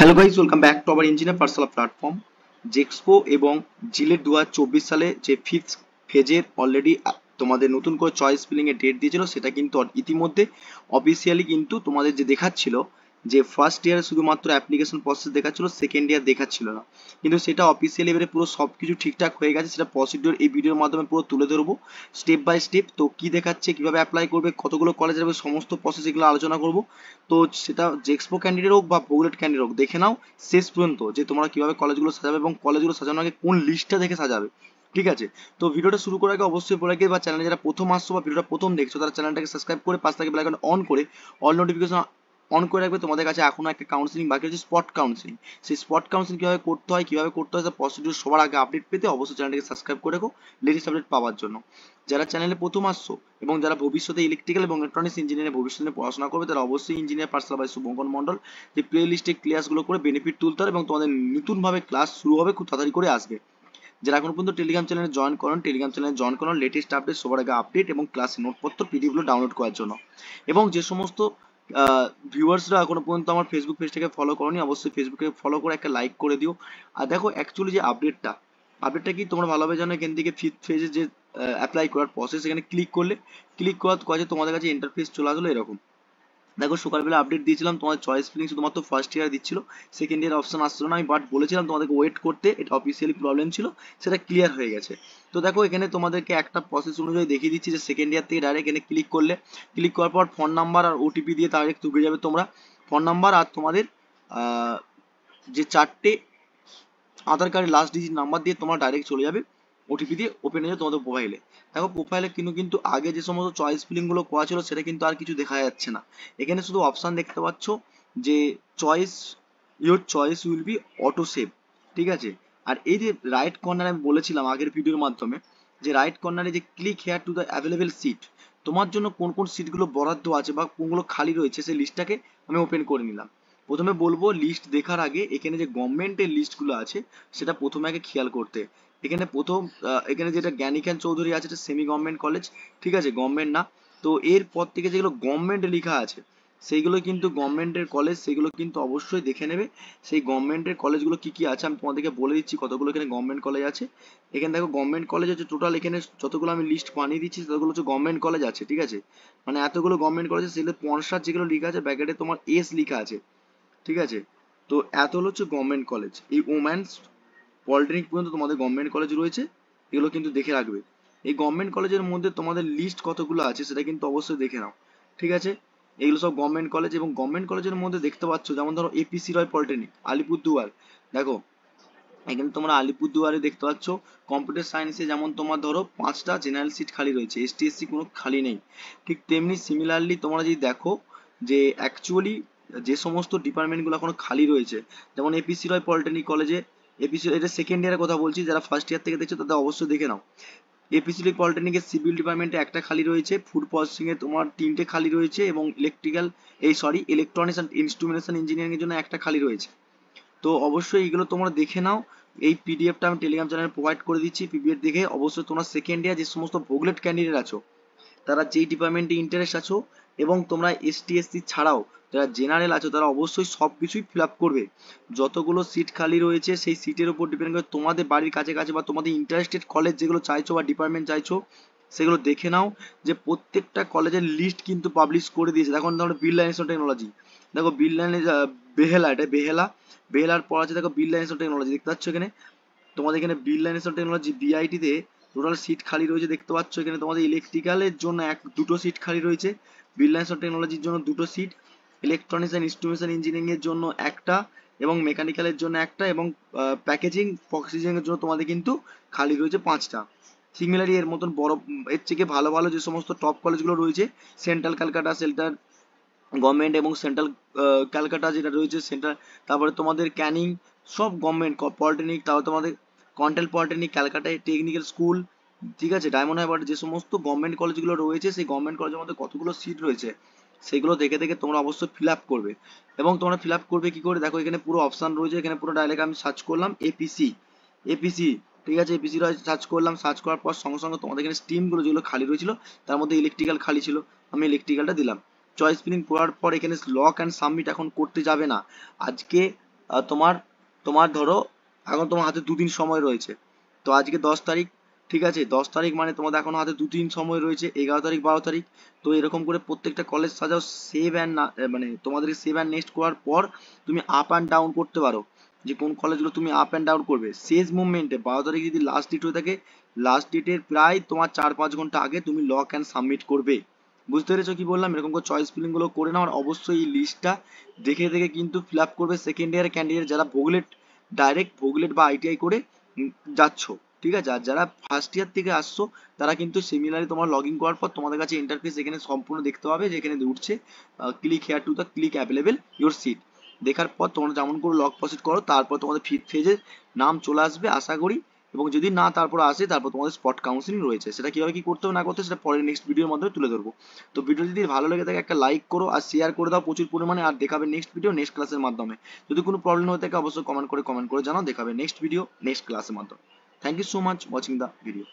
Hello guys, welcome back to our engineer personal platform. জেক্সপো এবং JELET 2024 সালে যে fifth ফেজের অলরেডি তোমাদের নতুন করে চয়েস ফিলিং এর ডেট দিয়েছিল, সেটা কিন্তু ইতিমধ্যে অফিসিয়ালি কিন্তু তোমাদের যে দেখাচ্ছিল যে ফার্স্ট ইয়ারে শুধুমাত্র অ্যাপ্লিকেশন প্রসেস দেখাচ্ছিল, সেকেন্ড ইয়ার দেখাচ্ছিল না, কিন্তু সেটা অফিসিয়ালি এবারে পুরো সবকিছু ঠিকঠাক হয়ে গেছে। সেটা প্রসিডিওর এই ভিডিওর মাধ্যমে পুরো তুলে ধরবো স্টেপ বাই স্টেপ। তো কি দেখাচ্ছে, কিভাবে অ্যাপ্লাই করবে, কতগুলো কলেজ যাবে, সমস্ত প্রসেস এগুলো আলোচনা করবো। তো সেটা জেক্সপো ক্যান্ডিডেট হোক বা বুলেট ক্যান্ডিডেট হোক, দেখে নাও শেষ পর্যন্ত যে তোমরা কিভাবে কলেজগুলো সাজাবে এবং কলেজগুলো সাজানোর আগে কোন লিস্টটা দেখে সাজাবে। ঠিক আছে, তো ভিডিওটা শুরু করার আগে অবশ্যই বলে রাখি, বা চ্যানেলে যারা প্রথম আসছো বা ভিডিওটা প্রথম দেখছো, তারা চ্যানেলটাকে সাবস্ক্রাইব করে পাশ থেকে বেল আইকন অন করে অল নোটিফিকেশন অন করে রাখবে। তোমাদের কাছে এখনো একটা কাউন্সিলিং বাকি আছে, স্পট কাউন্সিলিং। সেই স্পট কাউন্সিলিং কিভাবে করতে হয় প্রসিডিউর সবার আগে আপডেট পেতে অবশ্যই চ্যানেলটাকে সাবস্ক্রাইব করে রাখো লেটেস্ট আপডেট পাওয়ার জন্য। যারা চ্যানেলে প্রথম আসছো এবং যারা ভবিষ্যতে ইলেকট্রিক্যাল এবং ইলেকট্রনিক্স ইঞ্জিনিয়ারিং ভবিষ্যতে পড়াশোনা করবে, তারা অবশ্যই engineer personal by Shubhankar Mondal যে প্লে লিস্টে ক্লাসগুলো করে বেনিফিট তুলতে হবে এবং তোমাদের নতুনভাবে ক্লাস শুরু হবে, খুব তাড়াতাড়ি করে আসবে। যারা এখন পর্যন্ত টেলিগ্রাম চ্যানেলে জয়েন করেন, টেলিগ্রাম চ্যানেলে জয়েন করুন লেটেস্ট আপডেট সবার আগে আপডেট এবং ক্লাসের নোটপত্র পিডিএফগুলো ডাউনলোড করার জন্য। এবং যে সমস্ত ভিউয়ার্সরা এখনো পর্যন্ত আমার ফেসবুক পেজটাকে ফলো করনি, অবশ্যই ফেসবুকে ফলো করে একটা লাইক করে দিও। আর দেখো অ্যাকচুয়ালি যে আপডেটটা কি তোমরা ভালোভাবে জানো। এখান থেকে ফিফথ ফেজে যে অ্যাপ্লাই করার প্রসেস, এখানে ক্লিক করার কাছে তোমাদের কাছে ইন্টারফেস চলে আসলো এরকম। দেখো সকালবেলা আপডেট দিয়েছিলাম, তোমাদের চয়েস ফিলিং শুধুমাত্র ফার্স্ট ইয়ার দিচ্ছিল, সেকেন্ড ইয়ার অপশন আসছিল না। আমি বাট বলেছিলাম তোমাদেরকে ওয়েট করতে, এটা অফিসিয়ালি প্রবলেম ছিল, সেটা ক্লিয়ার হয়ে গেছে। তো দেখো এখানে তোমাদেরকে একটা প্রসেস অনুযায়ী দেখিয়ে দিচ্ছি যে সেকেন্ড ইয়ার থেকে ডাইরেক্ট এখানে ক্লিক করার পর ফোন নাম্বার আর ওটিপি দিয়ে ডাইরেক্ট ঢুকে যাবে তোমরা। ফোন নাম্বার আর তোমাদের যে চারটে আধার কার্ডের লাস্ট ডিজিট নাম্বার দিয়ে তোমরা ডাইরেক্ট চলে যাবে, ওটিপি দিয়ে ওপেন হয়ে যাবে তোমাদের প্রোফাইলে। দেখো প্রোফাইলে কিন্তু আগে যে সমস্ত চয়েস ফিলিং গুলো করা ছিল, সেটা কিন্তু আর কিছু দেখা যাচ্ছে না। এখানে শুধু অপশন দেখতে পাচ্ছ যে choice, your choice will be auto save. ঠিক আছে, আর এই যে রাইট কর্নারে আমি বলেছিলাম আগের ভিডিওর মাধ্যমে, যে রাইট কর্নারে যে click here to the available seat, তোমার জন্য কোন কোন সিটগুলো বরাদ্দ আছে বা কোনগুলো খালি রয়েছে, সেই লিস্টটাকে আমি ওপেন করে নিলাম। প্রথমে বলবো লিস্ট দেখার আগে এখানে যে গভর্নমেন্টের লিস্টগুলো আছে, সেটা প্রথমে আগে খেয়াল করতে। এখানে এখানে যেটা জ্ঞানীকান্ত চৌধুরী আছে, এটা সেমি গভর্নমেন্ট কলেজ, ঠিক আছে, গভর্নমেন্ট না। তো এরপর থেকে যেগুলো গভর্নমেন্ট লেখা আছে, সেইগুলো কিন্তু গভর্নমেন্টের কলেজ, সেগুলো কিন্তু অবশ্যই দেখে নেবে। সেই গভর্নমেন্টের কলেজগুলো কি কি আছে আমি তোমাদেরকে বলে দিচ্ছি, কতগুলো এখানে গভর্নমেন্ট কলেজ আছে। এখানে দেখো গভর্নমেন্ট কলেজ আছে টোটাল, এখানে যতগুলো আমি লিস্ট বানিয়ে দিচ্ছি ততগুলো হচ্ছে গভর্নমেন্ট কলেজ আছে। ঠিক আছে, মানে এতগুলো গভর্নমেন্ট কলেজ, সেগুলো 50 যেগুলো লেখা আছে ব্যাকেটে তোমার এস লেখা আছে। ঠিক আছে, তো এত হলো হচ্ছে গভর্নমেন্ট কলেজ। এই ওম্যান্স পলিটেকনিক পর্যন্ত তোমাদের গভর্নমেন্ট কলেজ রয়েছে, এগুলো কিন্তু দেখে রাখবে। এই গভর্নমেন্ট কলেজের মধ্যে তোমাদের লিস্ট কতগুলো আছে সেটা কিন্তু অবশ্যই দেখে নাও। ঠিক আছে, এগুলো সব গভর্নমেন্ট কলেজ, এবং গভর্নমেন্ট কলেজের মধ্যে দেখতে পাচ্ছ যেমন ধরো এপিসি রয় পলিটেকনিক আলিপুরদুয়ার। দেখো এখানে তোমরা আলিপুরদুয়ারে দেখতে পাচ্ছ কম্পিউটার সায়েন্সে যেমন তোমার ধরো 5টা জেনারেল সিট খালি রয়েছে, এসটিএসসি কোনো খালি নেই। ঠিক তেমনি সিমিলারলি তোমরা যদি দেখো যে অ্যাকচুয়ালি যে সমস্ত ডিপার্টমেন্টগুলো এখনো খালি রয়েছে, যেমন এপিসি রয় পলিটেকনিক কলেজে, এপিসি এটা সেকেন্ড ইয়ারের কথা বলছি, যারা ফার্স্ট ইয়ার থেকে দেখছো তাদের অবশ্যই দেখে নাও। এপিসি পলিটেকনিকের সিভিল ডিপার্টমেন্টে একটা খালি রয়েছে, ফুড প্রসেসিং এ তোমার 3টে খালি রয়েছে, এবং ইলেকট্রনিক্স অ্যান্ড ইনস্ট্রুমেন্টেশন ইঞ্জিনিয়ারিং এর জন্য একটা খালি রয়েছে। তো অবশ্যই এগুলো তোমরা দেখে নাও। এই পিডিএফটা আমি টেলিগ্রাম চ্যানেলে প্রোভাইড করে দিচ্ছি, পিডিএফ দেখে অবশ্যই তোমরা সেকেন্ড ইয়ার যে সমস্ত ভোগলেট ক্যান্ডিডেট আছো, তারা যেই ডিপার্টমেন্টে ইন্টারেস্ট আছো, এবং তোমরা এসটিএসসি ছাড়াও যারা জেনারেল আছো, তারা অবশ্যই সব কিছুই ফিল আপ করবে। যতগুলো সিট খালি রয়েছে সেই সিটের উপর ডিপেন্ড করে তোমাদের বাড়ির কাছে কাছে বা তোমাদের ইন্টারেস্টেড কলেজ যেগুলো চাইছো বা ডিপার্টমেন্ট চাইছো, সেগুলো দেখে নাও। যে প্রত্যেকটা কলেজের লিস্ট কিন্তু পাবলিশ করে দিয়েছে। এখন ধরো বিড়লা ইনস্টিটিউট অফ টেকনোলজি, দেখো বিড়লা, বেহেলা, এটা বেহেলার পর আছে দেখো বিড়লা ইনস্টিটিউট অফ টেকনোলজি, দেখতে পাচ্ছ এখানে তোমাদের এখানে Birla institute of technology BIT তে টোটাল সিট খালি রয়েছে দেখতে পাচ্ছ। এখানে তোমাদের ইলেকট্রিক্যালের জন্য দুটো সিট খালি রয়েছে, বিড়লা ইনস্টিটিউট অফ টেকনোলজির জন্য দুটো seat, electronics and instrumentation engineering এর জন্য একটা, এবং মেকানিক্যালের জন্য একটা, এবং প্যাকেজিং প্রসেসিং এর জন্য তোমাদের কিন্তু খালি রয়েছে 5টা। সিমিলারলি এর মতন বড়, এর থেকে ভালো ভালো যে সমস্ত টপ কলেজগুলো রয়েছে, সেন্ট্রাল ক্যালকাটা, গভর্নমেন্ট, এবং সেন্ট্রাল ক্যালকাটা যেটা রয়েছে সেন্ট্রাল, তারপরে তোমাদের ক্যানিং, সব গভর্নমেন্ট পলিটেকনিক, তারপরে তোমাদের কন্টেল পলিটেকনিক, ক্যালকাটায় টেকনিক্যাল স্কুল, ঠিক আছে, ডায়মন্ড হারবার, যে সমস্ত গভর্নমেন্ট কলেজগুলো রয়েছে, সেই গভর্নমেন্ট কলেজের মধ্যে কতগুলো সিট রয়েছে সেগুলো দেখে দেখে তোমরা অবশ্যই ফিল আপ করবে। এবং তোমরা ফিল আপ করবে কি করে, দেখো এখানে পুরো অপশন রয়েছে, এখানে পুরো ডাইরেক্ট আমি সার্চ করলাম এপিসি, ঠিক আছে, এপিসি সার্চ করলাম, সার্চ করার পর সঙ্গে সঙ্গে তোমাদের এখানে স্ট্রিমগুলো যেগুলো খালি রয়েছিল, তার মধ্যে ইলেকট্রিক্যাল খালি ছিল, আমি ইলেকট্রিক্যালটা দিলাম। চয়েস ফিলিং করার পর এখানে লক অ্যান্ড সাবমিট এখন করতে যাবে না। আজকে তোমার তোমার ধরো এখন তোমার হাতে 2 দিন সময় রয়েছে। তো আজকে 10 তারিখ, ঠিক আছে, 10 তারিখ মানে তোমাদের এখন হাতে 2 দিন সময় রয়েছে, 11 তারিখ 12 তারিখ। তো এরকম করে প্রত্যেকটা কলেজ সাজাও, সেভ অ্যান্ড মানে তোমাদের সেভ অ্যান্ড নেক্সট করার পর তুমি আপ অ্যান্ড ডাউন করতে পারো যে কোন কলেজগুলো তুমি আপ অ্যান্ড ডাউন করবে। শেষ মুভমেন্টে 12 তারিখ যদি লাস্ট ডেট হয়ে থাকে, লাস্ট ডেটের প্রায় তোমার 4-5 ঘন্টা আগে তুমি লক অ্যান্ড সাবমিট করবে। বুঝতে পেরেছো কি বললাম? এরকম করে চয়েস ফিলিং গুলো করে নাও, আর অবশ্যই এই লিস্টটা দেখে দেখে কিন্তু ফিল আপ করবে। সেকেন্ড ইয়ার ক্যান্ডিডেট যারা ভোগলেট, ডাইরেক্ট ভোগলেট বা আইটিআই করে যাচ্ছ, ঠিক আছে, আর যারা ফার্স্ট ইয়ার থেকে আসছো তারা কিন্তু সিমিলারলি তোমার লগ ইন করার পর তোমাদের কাছে ইন্টারফেস এখানে সম্পূর্ণ দেখতে পাবে, যেখানে উঠছে click here to the click available your seat. দেখার পর তোমরা যেমন করে লগ প্রসিড করো, তারপর তোমাদের ফিফথ ফেজের নাম চলে আসবে আশা করি। এবং যদি না তারপর আসে, তারপর তোমাদের স্পট কাউন্সিলিং রয়েছে, সেটা কিভাবে কি করতে হবে না করতে হবে সেটা পরে নেক্সট ভিডিওর মাধ্যমে তুলে ধরবো। তো ভিডিও যদি ভালো লেগে থাকে একটা লাইক করো আর শেয়ার করে দাও প্রচুর পরিমাণে, আর দেখাবে নেক্সট ভিডিও নেক্সট ক্লাসের মাধ্যমে। যদি কোনো প্রবলেম হয়ে থাকে অবশ্যই কমেন্ট করে জানাও, দেখাবে নেক্সট ভিডিও নেক্সট ক্লাসের মাধ্যমে। Thank you so much watching the video.